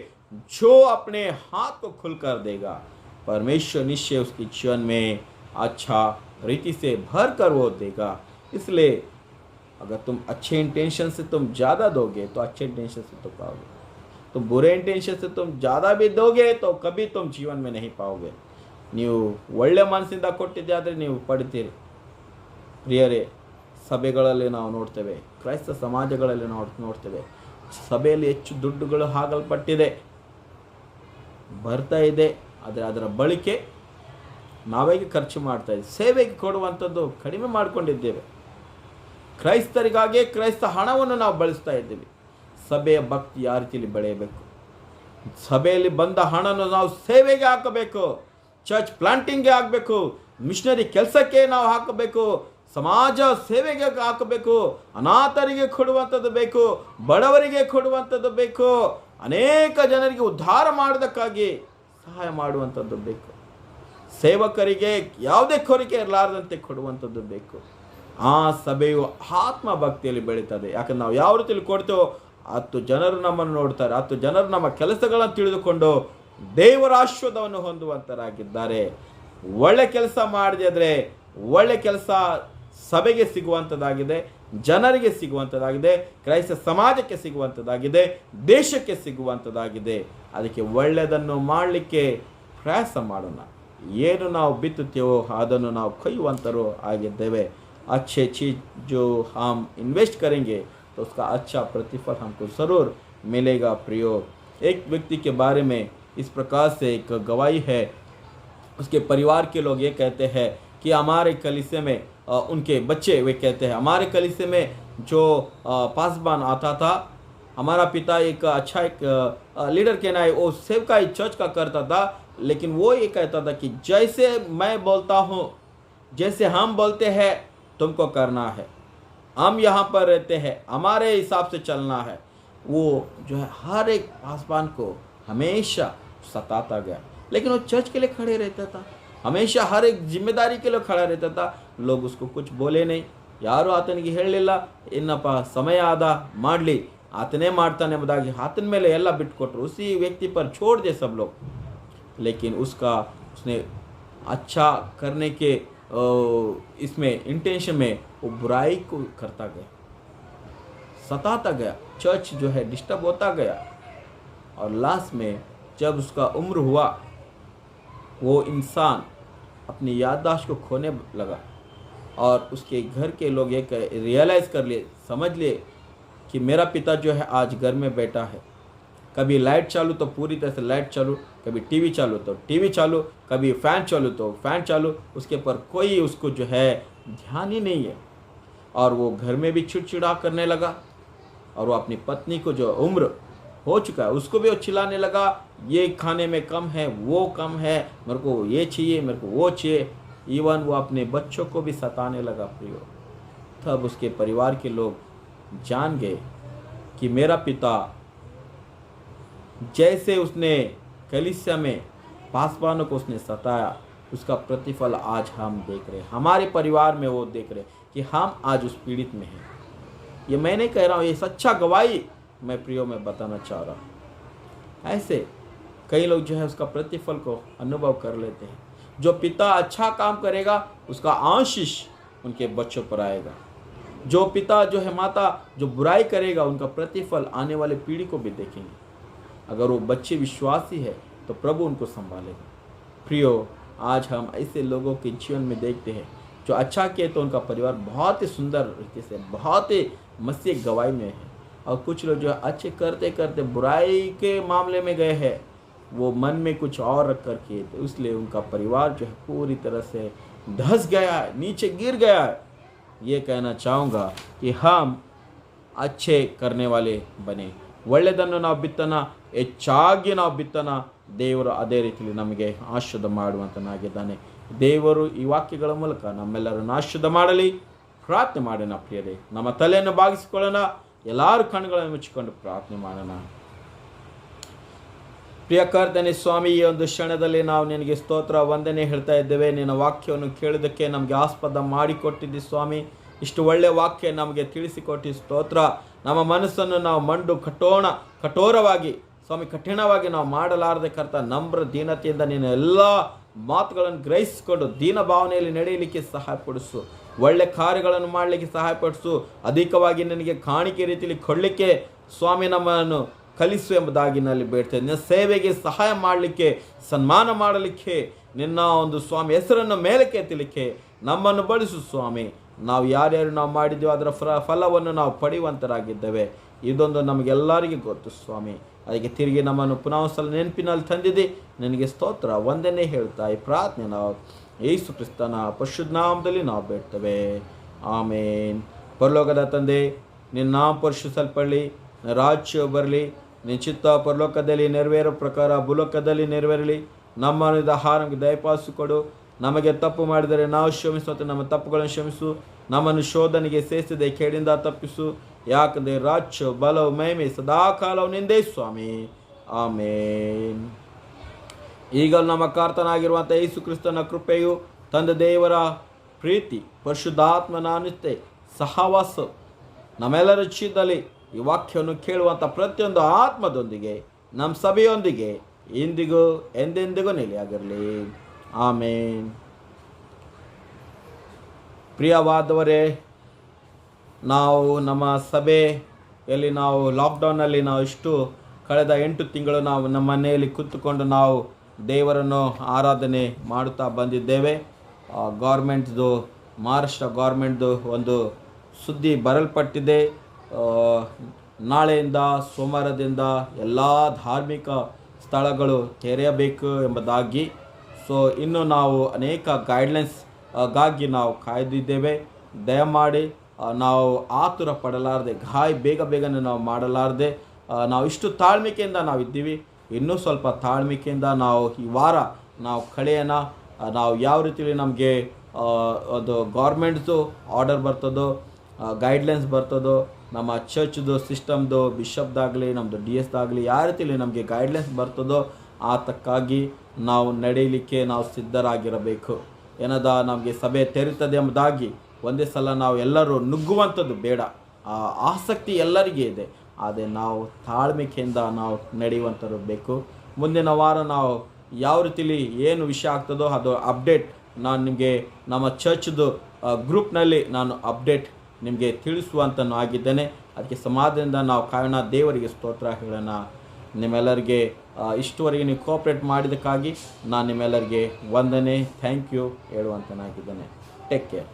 जो अपने हाथ को खुलकर देगा, परमेश्वर निश्चय उसके जीवन में अच्छा रीति से भर कर वो देगा. इसलिए अगर तुम अच्छे इंटेंशन से तुम ज़्यादा दोगे तो अच्छे इंटेंशन से तो पाओगे. तुम बुरे इंटेंशन से तुम ज़्यादा भी दोगे तो कभी तुम जीवन में नहीं पाओगे. ನೀವು ಒಳ್ಳೆ ಮನಸ್ಸಿಂದ ಕೊಟ್ಟಿದ್ದಾದರೆ ನೀವು ಪಡಿತೀರಿ. ಪ್ರಿಯರೇ, ಸಭೆಗಳಲ್ಲಿ ನಾವು ನೋಡ್ತೇವೆ, ಕ್ರೈಸ್ತ ಸಮಾಜಗಳಲ್ಲಿ ನೋಡ್ತೇವೆ, ಸಭೆಯಲ್ಲಿ ಹೆಚ್ಚು ದುಡ್ಡುಗಳು ಹಾಕಲ್ಪಟ್ಟಿದೆ, ಬರ್ತಾ ಇದೆ. ಆದರೆ ಅದರ ಬಳಕೆ ನಾವೇಗೆ ಖರ್ಚು ಮಾಡ್ತಾ ಇದ್ದೀವಿ. ಸೇವೆಗೆ ಕೊಡುವಂಥದ್ದು ಕಡಿಮೆ ಮಾಡಿಕೊಂಡಿದ್ದೇವೆ. ಕ್ರೈಸ್ತರಿಗಾಗಿ ಕ್ರೈಸ್ತ ಹಣವನ್ನು ನಾವು ಬಳಸ್ತಾ ಇದ್ದೀವಿ. ಸಭೆಯ ಭಕ್ತಿ ಯಾವ ರೀತಿಯಲ್ಲಿ ಬೆಳೆಯಬೇಕು? ಸಭೆಯಲ್ಲಿ ಬಂದ ಹಣವನ್ನು ನಾವು ಸೇವೆಗೆ ಹಾಕಬೇಕು, ಚರ್ಚ್ ಪ್ಲಾಂಟಿಂಗ್ಗೆ ಹಾಕಬೇಕು, ಮಿಷನರಿ ಕೆಲಸಕ್ಕೆ ನಾವು ಹಾಕಬೇಕು, ಸಮಾಜ ಸೇವೆಗೆ ಹಾಕಬೇಕು, ಅನಾಥರಿಗೆ ಕೊಡುವಂಥದ್ದು ಬೇಕು, ಬಡವರಿಗೆ ಕೊಡುವಂಥದ್ದು ಬೇಕು, ಅನೇಕ ಜನರಿಗೆ ಉದ್ಧಾರ ಮಾಡೋದಕ್ಕಾಗಿ ಸಹಾಯ ಮಾಡುವಂಥದ್ದು ಬೇಕು, ಸೇವಕರಿಗೆ ಯಾವುದೇ ಕೋರಿಕೆ ಇರಲಾರದಂತೆ ಕೊಡುವಂಥದ್ದು ಬೇಕು. ಆ ಸಭೆಯು ಆತ್ಮ ಭಕ್ತಿಯಲ್ಲಿ ಬೆಳೀತದೆ. ಯಾಕಂದ್ರೆ ನಾವು ಯಾವ ರೀತಿಯಲ್ಲಿ ಕೊಡ್ತೇವೋ 10 ಜನರು ನಮ್ಮನ್ನು ನೋಡ್ತಾರೆ, 10 ಜನರು ನಮ್ಮ ಕೆಲಸಗಳನ್ನು ತಿಳಿದುಕೊಂಡು ದೇವರ ಆಶೀರ್ವಾದವನ್ನು ಹೊಂದುವಂತರಾಗಿದ್ದಾರೆ. ಒಳ್ಳೆ ಕೆಲಸ ಮಾಡಿದ್ರೆ ಒಳ್ಳೆ ಕೆಲಸ ಸಭೆಗೆ ಸಿಗುವಂಥದ್ದಾಗಿದೆ, ಜನರಿಗೆ ಸಿಗುವಂಥದ್ದಾಗಿದೆ, ಕ್ರೈಸ್ತ ಸಮಾಜಕ್ಕೆ ಸಿಗುವಂಥದ್ದಾಗಿದೆ, ದೇಶಕ್ಕೆ ಸಿಗುವಂಥದ್ದಾಗಿದೆ. ಅದಕ್ಕೆ ಒಳ್ಳೆಯದನ್ನು ಮಾಡಲಿಕ್ಕೆ ಪ್ರಯಾಸ ಮಾಡೋಣ. ಏನು ನಾವು ಬಿತ್ತುತ್ತೇವೋ ಅದನ್ನು ನಾವು ಕೊಯ್ಯುವಂಥರು ಆಗಿದ್ದೇವೆ. अच्छे चीज़ जो हम इन्वेस्ट करेंगे तो उसका अच्छा प्रतिफल हमको ज़रूर मिलेगा. प्रियो, एक व्यक्ति के बारे में इस प्रकार से एक गवाही है. उसके परिवार के लोग ये कहते हैं कि हमारे कलीसिया में उनके बच्चे वे कहते हैं हमारे कलीसिया में जो पासबान आता था, हमारा पिता एक अच्छा एक लीडर कहना है, वो सेवकाई चर्च का करता था, लेकिन वो ये कहता था कि जैसे मैं बोलता हूँ, जैसे हम बोलते हैं तुमको करना है, हम यहाँ पर रहते हैं, हमारे हिसाब से चलना है. वो जो है हर एक पासबान को हमेशा सताता गया, लेकिन वो चर्च के लिए खड़े रहता था, हमेशा हर एक जिम्मेदारी के लिए खड़ा रहता था. लोग उसको कुछ बोले नहीं, ಯಾರು ಆತನಿಗೆ ಹೇಳಲಿಲ್ಲ, ಏನಪ್ಪ ಸಮಯ ಆದ ಮಾಡಲಿ, ಆತನೇ ಮಾಡ್ತಾನೆ ಎಂಬುದಾಗಿ ಆತನ ಮೇಲೆ ಎಲ್ಲ ಬಿಟ್ಟುಕೊಟ್ರು. उसी व्यक्ति पर छोड़ दे सब लोग. लेकिन उसने अच्छा करने के इसमें इंटेंशन में वो बुराई को करता गया, सताता गया, चर्च जो है डिस्टर्ब होता गया. और लास्ट में जब उसका उम्र हुआ, वो इंसान अपनी याददाश्त को खोने लगा और उसके घर के लोग ये रियलाइज़ कर लिए, समझ लिए कि मेरा पिता जो है आज घर में बैठा है. कभी लाइट चालू तो पूरी तरह से लाइट चालू, कभी टीवी चालू तो टीवी चालू, कभी फ़ैन चालू तो फ़ैन चालू, उसके पर कोई उसको जो है ध्यान ही नहीं है. और वो घर में भी चिड़चिड़ा करने लगा. और वो अपनी पत्नी को जो उम्र हो चुका है उसको भी वो चिल्लाने लगा, ये खाने में कम है, वो कम है, मेरे को ये चाहिए, मेरे को वो चाहिए. इवन वो अपने बच्चों को भी सताने लगा. प्रियो, तब उसके परिवार के लोग जान गए कि मेरा पिता जैसे उसने कलीसिया में पासबानों को उसने सताया, उसका प्रतिफल आज हम देख रहे हैं. हमारे परिवार में वो देख रहे कि हम आज उस पीड़ित में हैं. ये मैं नहीं कह रहा हूँ, ये सच्चा गवाही मैं प्रियो में बताना चाह रहा हूँ. ऐसे कई लोग जो है उसका प्रतिफल को अनुभव कर लेते हैं. जो पिता अच्छा काम करेगा उसका आशीष उनके बच्चों पर आएगा. जो पिता जो है माता जो बुराई करेगा उनका प्रतिफल आने वाले पीढ़ी को भी देखेंगे. अगर वो बच्चे विश्वासी है तो प्रभु उनको संभालेगा. प्रियो, आज हम ऐसे लोगों के जीवन में देखते हैं जो अच्छा किए तो उनका परिवार बहुत ही सुंदर रीति से बहुत ही मसीह गवाही में है. और कुछ लोग जो है अच्छे करते करते बुराई के मामले में गए हैं, वो मन में कुछ और रख कर किए थे, इसलिए उनका परिवार जो है पूरी तरह से धंस गया है, नीचे गिर गया है. ये कहना चाहूँगा कि हम अच्छे करने वाले बने. ಒಳ್ಳೆಯದನ್ನು ನಾವು ಬಿತ್ತನ, ಹೆಚ್ಚಾಗಿ ನಾವು ಬಿತ್ತನ, ದೇವರು ಅದೇ ರೀತಿಯಲ್ಲಿ ನಮಗೆ ಆಶೀರ್ವಾದ ಮಾಡುವಂತನಾಗಿದ್ದಾನೆ. ದೇವರು ಈ ವಾಕ್ಯಗಳ ಮೂಲಕ ನಮ್ಮೆಲ್ಲರನ್ನು ಆಶೀರ್ವಾದ ಮಾಡಲಿ. ಪ್ರಾರ್ಥನೆ ಮಾಡೋಣ ಪ್ರಿಯರೇ. ನಮ್ಮ ತಲೆಯನ್ನು ಬಾಗಿಸಿಕೊಳ್ಳೋಣ. ಎಲ್ಲರೂ ಕಣ್ಣುಗಳನ್ನು ಮುಚ್ಚಿಕೊಂಡು ಪ್ರಾರ್ಥನೆ ಮಾಡೋಣ. ಪ್ರಿಯ ಕರ್ತನೇ ಸ್ವಾಮಿ, ಈ ಒಂದು ಕ್ಷಣದಲ್ಲಿ ನಾವು ನಿನಗೆ ಸ್ತೋತ್ರ ವಂದನೆ ಹೇಳ್ತಾ ಇದ್ದೇವೆ. ನಿನ್ನ ವಾಕ್ಯವನ್ನು ಕೇಳೋದಕ್ಕೆ ನಮಗೆ ಆಸ್ಪದ ಮಾಡಿಕೊಟ್ಟಿದ್ದಿ ಸ್ವಾಮಿ. ಇಷ್ಟು ಒಳ್ಳೆಯ ವಾಕ್ಯ ನಮಗೆ ತಿಳಿಸಿಕೊಟ್ಟಿ ಸ್ತೋತ್ರ. ನಮ್ಮ ಮನಸ್ಸನ್ನು ನಾವು ಕಠೋರವಾಗಿ ಸ್ವಾಮಿ ಕಠಿಣವಾಗಿ ನಾವು ಮಾಡಲಾರದೆ ಕರ್ತ ನಮ್ರ ದೀನತೆಯಿಂದ ನೀನು ಎಲ್ಲ ಮಾತುಗಳನ್ನು ಗ್ರಹಿಸಿಕೊಂಡು ದೀನ ಭಾವನೆಯಲ್ಲಿ ನಡೆಯಲಿಕ್ಕೆ ಸಹಾಯಪಡಿಸು. ಒಳ್ಳೆ ಕಾರ್ಯಗಳನ್ನು ಮಾಡಲಿಕ್ಕೆ ಸಹಾಯಪಡಿಸು. ಅಧಿಕವಾಗಿ ನಿನಗೆ ಕಾಣಿಕೆ ರೀತಿಯಲ್ಲಿ ಕೊಡಲಿಕ್ಕೆ ಸ್ವಾಮಿ ನಮ್ಮನ್ನು ಕಲಿಸು ಎಂಬುದಾಗಿ ನಲ್ಲಿ ಬೇಡ್ತೇನೆ. ನಿನ್ನ ಸೇವೆಗೆ ಸಹಾಯ ಮಾಡಲಿಕ್ಕೆ, ಸನ್ಮಾನ ಮಾಡಲಿಕ್ಕೆ, ನಿನ್ನ ಒಂದು ಸ್ವಾಮಿ ಹೆಸರನ್ನು ಮೇಲಕ್ಕೆ ಎತ್ತಲಿಕ್ಕೆ ನಮ್ಮನ್ನು ಬಳಸು ಸ್ವಾಮಿ. ನಾವು ಯಾರ್ಯಾರು ನಾವು ಮಾಡಿದ್ದೀವೋ ಅದರ ಫಲವನ್ನು ನಾವು ಪಡೆಯುವಂತರಾಗಿದ್ದೇವೆ. ಇದೊಂದು ನಮಗೆಲ್ಲರಿಗೂ ಗೊತ್ತು ಸ್ವಾಮಿ. ಅದಕ್ಕೆ ತಿರುಗಿ ನಮ್ಮನ್ನು ಪುನಃ ಸಲ ನೆನಪಿನಲ್ಲಿ ತಂದಿದ್ದೆ. ನಿನಗೆ ಸ್ತೋತ್ರ ವಂದನೆ ಹೇಳ್ತಾ ಈ ಪ್ರಾರ್ಥನೆ ನಾವು ಯೇಸು ಕ್ರಿಸ್ತನ ಪರಿಶುದ್ಧ ನಾಮದಲ್ಲಿ ನಾವು ಬೇಡ್ತೇವೆ. ಆಮೇನ್. ಪರಲೋಕದ ತಂದೆ, ನಿನ್ನ ನಾಮ ಪರಿಶುದ್ಧಪಡಲಿ, ರಾಜ್ಯ ಬರಲಿ, ನಿನ್ನ ಚಿತ್ತ ಪರಲೋಕದಲ್ಲಿ ನೆರವೇರೋ ಪ್ರಕಾರ ಭೂಲೋಕದಲ್ಲಿ ನೆರವೇರಲಿ. ನಮ್ಮನಿದ ಆಹಾರಕ್ಕೆ ದಯಪಾಲಿಸಿಕೊಡು. ನಮಗೆ ತಪ್ಪು ಮಾಡಿದರೆ ನಾವು ಕ್ಷಮಿಸುವಂತೆ ನಮ್ಮ ತಪ್ಪುಗಳನ್ನು ಕ್ಷಮಿಸು. ನಮ್ಮನ್ನು ಶೋಧನೆಗೆ ಸೇರಿಸದೆ ಕೇಳಿಂದ ತಪ್ಪಿಸು. ಯಾಕಂದರೆ ರಾಜ್ಯ ಬಲವು ಮಹಿಮೆ ಸದಾಕಾಲವು ನಿಂದೇ ಸ್ವಾಮಿ. ಆಮೇನ್. ಈಗ ನಮ್ಮ ಕರ್ತನಾಗಿರುವಂಥ ಯೇಸು ಕ್ರಿಸ್ತನ ಕೃಪೆಯು, ತಂದೆ ದೇವರ ಪ್ರೀತಿ, ಪರಿಶುದ್ಧಾತ್ಮನ ಅನುತೆ ಸಹವಾಸ ನಮ್ಮೆಲ್ಲರ ಜೀವಿತದಲ್ಲಿ ಈ ವಾಕ್ಯವನ್ನು ಕೇಳುವಂಥ ಪ್ರತಿಯೊಂದು ಆತ್ಮದೊಂದಿಗೆ ನಮ್ಮ ಸಭೆಯೊಂದಿಗೆ ಇಂದಿಗೂ ಎಂದೆಂದಿಗೂ ನೆಲೆಯಾಗಿರಲಿ. ಆಮೇನ್. ಪ್ರಿಯವಾದವರೇ, ನಾವು ನಮ್ಮ ಸಭೆಯಲ್ಲಿ ನಾವು ಲಾಕ್ಡೌನಲ್ಲಿ ನಾವು ಇಷ್ಟು ಕಳೆದ 8 ತಿಂಗಳು ನಾವು ನಮ್ಮ ಮನೆಯಲ್ಲಿ ಕೂತುಕೊಂಡು ನಾವು ದೇವರನ್ನು ಆರಾಧನೆ ಮಾಡುತ್ತಾ ಬಂದಿದ್ದೇವೆ. ಗೌರ್ಮೆಂಟ್ದು, ಮಹಾರಾಷ್ಟ್ರ ಗೌರ್ಮೆಂಟ್ದು ಒಂದು ಸುದ್ದಿ ಬರಲ್ಪಟ್ಟಿದೆ. ನಾಳೆಯಿಂದ ಸೋಮವಾರದಿಂದ ಎಲ್ಲ ಧಾರ್ಮಿಕ ಸ್ಥಳಗಳು ತೆರೆಯಬೇಕು ಎಂಬುದಾಗಿ. ಸೊ ಇನ್ನು ನಾವು ಅನೇಕ ಗೈಡ್ಲೈನ್ಸ್ಗಾಗಿ ನಾವು ಕಾಯ್ದಿದ್ದೇವೆ. ದಯಮಾಡಿ ನಾವು ಆತುರ ಪಡಲಾರದೆ, ಬೇಗನೆ ನಾವು ಮಾಡಲಾರದೆ ನಾವು ಇಷ್ಟು ತಾಳ್ಮೆಕೆಯಿಂದ ನಾವು ಇದ್ದೀವಿ. ಇನ್ನೂ ಸ್ವಲ್ಪ ತಾಳ್ಮೆಕೆಯಿಂದ ನಾವು ಈ ವಾರ ನಾವು ಕಳೆಯೋಣ. ನಾವು ಯಾವ ರೀತಿಯಲ್ಲಿ ನಮಗೆ ಅದು ಗೌರ್ಮೆಂಟ್ದು ಆರ್ಡರ್ ಬರ್ತದೋ, ಗೈಡ್ಲೈನ್ಸ್ ಬರ್ತದೋ, ನಮ್ಮ ಚರ್ಚ್ದು ಸಿಸ್ಟಮ್ದು ಬಿಷಪ್ದಾಗಲಿ ನಮ್ಮದು DS ಯಾವ ರೀತಿಯಲ್ಲಿ ನಮಗೆ ಗೈಡ್ಲೈನ್ಸ್ ಬರ್ತದೋ ಆತಕ್ಕಾಗಿ ನಾವು ನಡೆಯಲಿಕ್ಕೆ ನಾವು ಸಿದ್ಧರಾಗಿರಬೇಕು. ಏನದ ನಮಗೆ ಸಭೆ ತೆರೀತದೆ ಎಂಬುದಾಗಿ ಒಂದೇ ಸಲ ನಾವು ಎಲ್ಲರೂ ನುಗ್ಗುವಂಥದ್ದು ಬೇಡ. ಆಸಕ್ತಿ ಎಲ್ಲರಿಗೆ ಇದೆ, ಆದರೆ ನಾವು ತಾಳ್ಮೆಕೆಯಿಂದ ನಾವು ನಡೆಯುವಂಥದ್ದು ಬೇಕು. ಮುಂದಿನ ವಾರ ನಾವು ಯಾವ ರೀತಿಲಿ ಏನು ವಿಷಯ ಆಗ್ತದೋ ಅದು ಅಪ್ಡೇಟ್ ನಾನು ನಿಮಗೆ ನಮ್ಮ ಚರ್ಚ್ದು ಗ್ರೂಪ್ನಲ್ಲಿ ನಾನು ಅಪ್ಡೇಟ್ ನಿಮಗೆ ತಿಳಿಸುವಂತನೂ ಆಗಿದ್ದೇನೆ. ಅದಕ್ಕೆ ಸಮಾಧಾನದಿಂದ ನಾವು ಕಾಯೋಣ. ದೇವರಿಗೆ ಸ್ತೋತ್ರ ಹೇಳೋಣ. ನಿಮ್ಮೆಲ್ಲರಿಗೆ ಇಷ್ಟುವರೆಗೆ ನೀವು ಕೋಆಪ್ರೇಟ್ ಮಾಡಿದ್ದಕ್ಕಾಗಿ ನಾನು ನಿಮ್ಮೆಲ್ಲರಿಗೆ ವಂದನೆ, ಥ್ಯಾಂಕ್ ಯು ಹೇಳುವಂತನಾಗಿದ್ದೇನೆ. Take care.